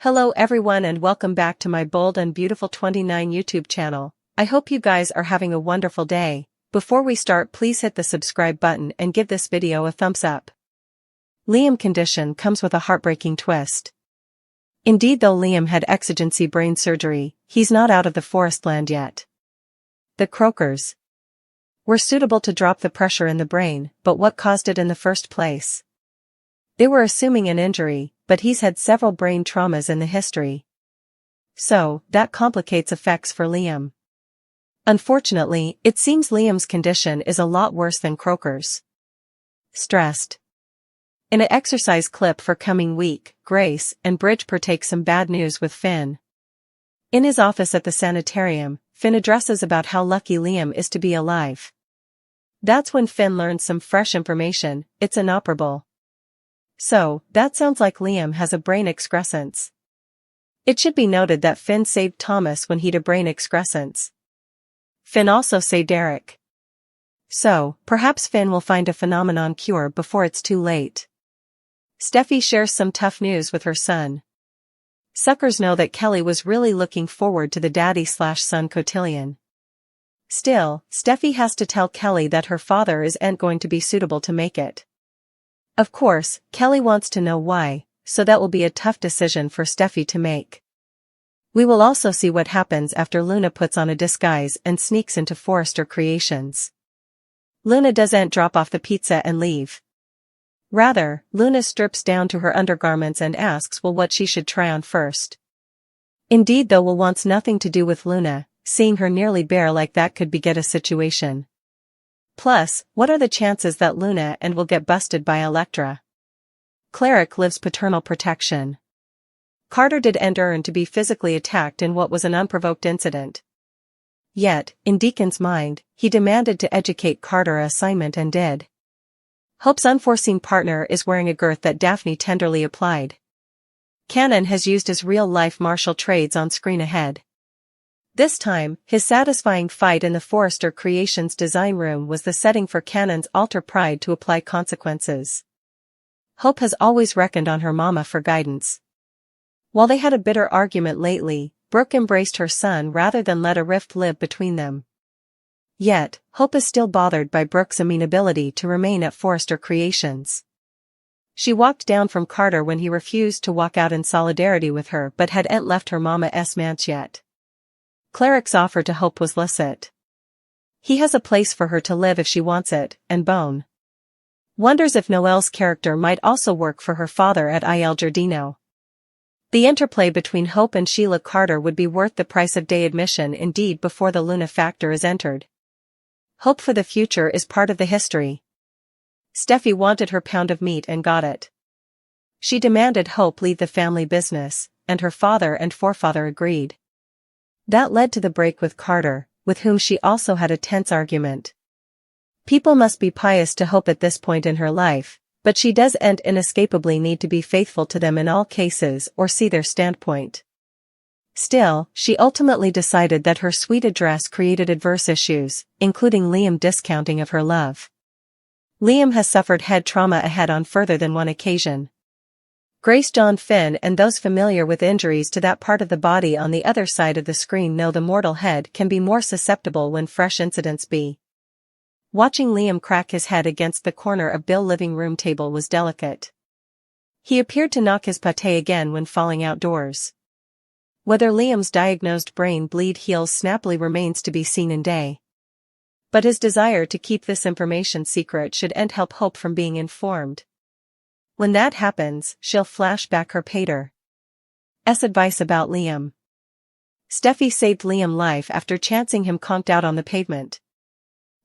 Hello everyone and welcome back to my Bold and Beautiful 29 YouTube channel. I hope you guys are having a wonderful day. Before we start, please hit the subscribe button and give this video a thumbs up. Liam condition comes with a heartbreaking twist. Indeed, though Liam had exigency brain surgery, he's not out of the forest land yet. The croakers were suitable to drop the pressure in the brain, but what caused it in the first place? They were assuming an injury, but he's had several brain traumas in the history. So, that complicates effects for Liam. Unfortunately, it seems Liam's condition is a lot worse than Croker's. Stressed. In an exercise clip for coming week, Grace and Bridger take some bad news with Finn. In his office at the sanitarium, Finn addresses about how lucky Liam is to be alive. That's when Finn learns some fresh information: it's inoperable. So, that sounds like Liam has a brain excrescence. It should be noted that Finn saved Thomas when he'd a brain excrescence. Finn also saved Derek. So, perhaps Finn will find a phenomenon cure before it's too late. Steffy shares some tough news with her son. Suckers know that Kelly was really looking forward to the daddy/son cotillion. Still, Steffy has to tell Kelly that her father isn't going to be suitable to make it. Of course, Kelly wants to know why, so that will be a tough decision for Steffy to make. We will also see what happens after Luna puts on a disguise and sneaks into Forrester Creations. Luna doesn't drop off the pizza and leave. Rather, Luna strips down to her undergarments and asks Will what she should try on first. Indeed, though Will wants nothing to do with Luna, seeing her nearly bare like that could beget a situation. Plus, what are the chances that Luna and Will get busted by Elektra? Cleric lives paternal protection. Carter didn't earn to be physically attacked in what was an unprovoked incident. Yet, in Deacon's mind, he demanded to educate Carter assignment and did. Hope's unforeseen partner is wearing a girth that Daphne tenderly applied. Cannon has used his real-life martial trades on screen ahead. This time, his satisfying fight in the Forrester Creations design room was the setting for Cannon's alter pride to apply consequences. Hope has always reckoned on her mama for guidance. While they had a bitter argument lately, Brooke embraced her son rather than let a rift live between them. Yet, Hope is still bothered by Brooke's amenability to remain at Forrester Creations. She walked down from Carter when he refused to walk out in solidarity with her but hadn't left her mama's manse yet. Cleric's offer to Hope was licit. He has a place for her to live if she wants it, and Bone wonders if Noelle's character might also work for her father at Il Giardino. The interplay between Hope and Sheila Carter would be worth the price of day admission indeed before the Luna factor is entered. Hope for the future is part of the history. Steffy wanted her pound of meat and got it. She demanded Hope leave the family business, and her father and forefather agreed. That led to the break with Carter, with whom she also had a tense argument. People must be pious to Hope at this point in her life, but she doesn't inescapably need to be faithful to them in all cases or see their standpoint. Still, she ultimately decided that her sweet address created adverse issues, including Liam discounting of her love. Liam has suffered head trauma ahead on further than one occasion. Grace, John, Finn and those familiar with injuries to that part of the body on the other side of the screen know the mortal head can be more susceptible when fresh incidents be. Watching Liam crack his head against the corner of Bill's living room table was delicate. He appeared to knock his pate again when falling outdoors. Whether Liam's diagnosed brain bleed heals snappily remains to be seen in day. But his desire to keep this information secret shouldn't help Hope from being informed. When that happens, she'll flash back her pater's advice about Liam. Steffy saved Liam's life after chancing him conked out on the pavement.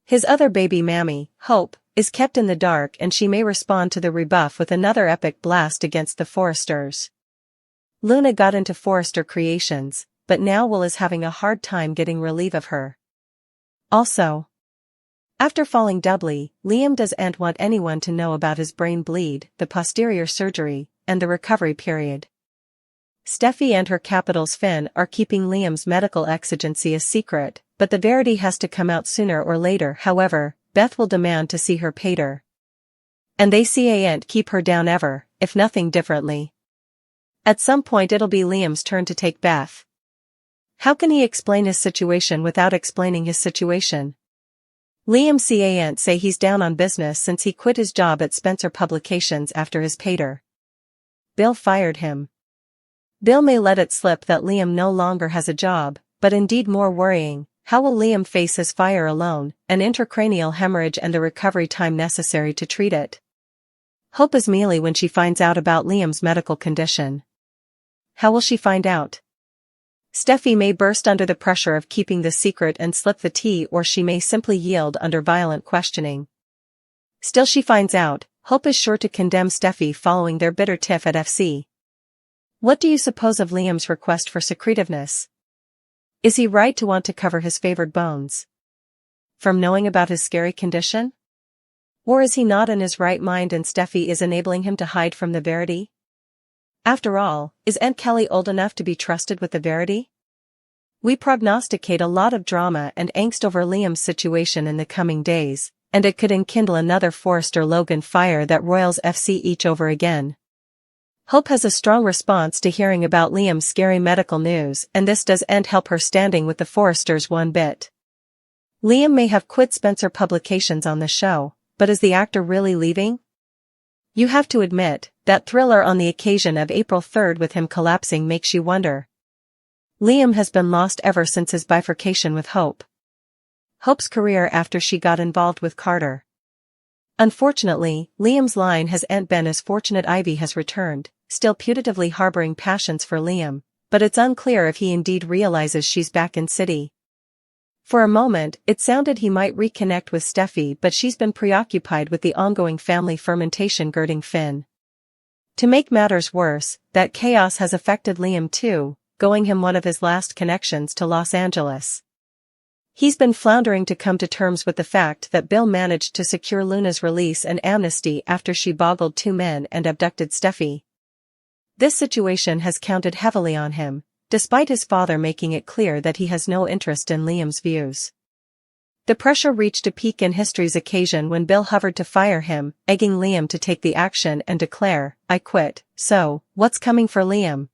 His other baby mammy, Hope, is kept in the dark and she may respond to the rebuff with another epic blast against the Forresters. Luna got into Forrester Creations, but now Will is having a hard time getting relief of her. Also, after falling doubly, Liam doesn't want anyone to know about his brain bleed, the posterior surgery, and the recovery period. Steffy and her capital's Finn are keeping Liam's medical exigency a secret, but the verity has to come out sooner or later. However, Beth will demand to see her pater. And they can't keep her down ever, if nothing differently. At some point it'll be Liam's turn to take Beth. How can he explain his situation without explaining his situation? Liam can't say he's down on business since he quit his job at Spencer Publications after his pater. Bill fired him. Bill may let it slip that Liam no longer has a job, but indeed more worrying, how will Liam face his fire alone, an intracranial hemorrhage and the recovery time necessary to treat it? Hope is mealy when she finds out about Liam's medical condition. How will she find out? Steffy may burst under the pressure of keeping the secret and slip the tea, or she may simply yield under violent questioning. Still she finds out, Hope is sure to condemn Steffy following their bitter tiff at FC. What do you suppose of Liam's request for secretiveness? Is he right to want to cover his favored bones from knowing about his scary condition? Or is he not in his right mind and Steffy is enabling him to hide from the verity? After all, is Aunt Kelly old enough to be trusted with the verity? We prognosticate a lot of drama and angst over Liam's situation in the coming days, and it could enkindle another Forrester-Logan fire that roils FC each over again. Hope has a strong response to hearing about Liam's scary medical news, and this doesn't help her standing with the Forresters one bit. Liam may have quit Spencer Publications on the show, but is the actor really leaving? You have to admit, that thriller on the occasion of April 3rd with him collapsing makes you wonder. Liam has been lost ever since his bifurcation with Hope. Hope's career after she got involved with Carter. Unfortunately, Liam's line hasn't been as fortunate. Ivy has returned, still putatively harboring passions for Liam, but it's unclear if he indeed realizes she's back in city. For a moment, it sounded he might reconnect with Steffy, but she's been preoccupied with the ongoing family fermentation girding Finn. To make matters worse, that chaos has affected Liam too, going him one of his last connections to Los Angeles. He's been floundering to come to terms with the fact that Bill managed to secure Luna's release and amnesty after she boggled two men and abducted Steffy. This situation has counted heavily on him, despite his father making it clear that he has no interest in Liam's views. The pressure reached a peak in history's occasion when Bill hovered to fire him, egging Liam to take the action and declare, "I quit." So, what's coming for Liam?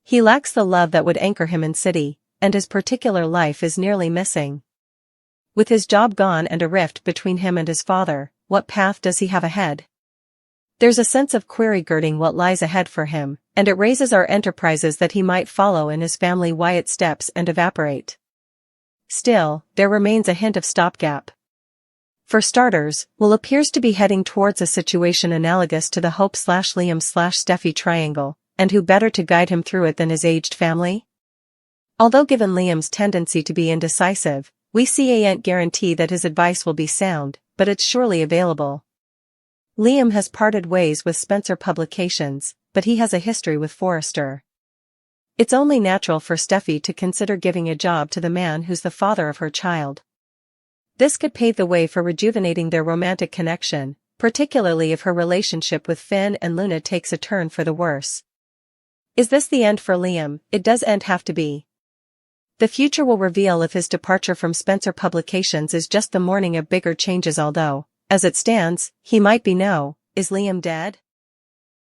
He lacks the love that would anchor him in city, and his particular life is nearly missing. With his job gone and a rift between him and his father, what path does he have ahead? There's a sense of query girding what lies ahead for him, and it raises our enterprises that he might follow in his family Wyatt steps and evaporate. Still, there remains a hint of stopgap. For starters, Will appears to be heading towards a situation analogous to the Hope/Liam/Steffy triangle, and who better to guide him through it than his aged family? Although given Liam's tendency to be indecisive, we can't guarantee that his advice will be sound, but it's surely available. Liam has parted ways with Spencer Publications, but he has a history with Forrester. It's only natural for Steffy to consider giving a job to the man who's the father of her child. This could pave the way for rejuvenating their romantic connection, particularly if her relationship with Finn and Luna takes a turn for the worse. Is this the end for Liam? It doesn't have to be. The future will reveal if his departure from Spencer Publications is just the morning of bigger changes, although, as it stands, he might be. Is Liam dead?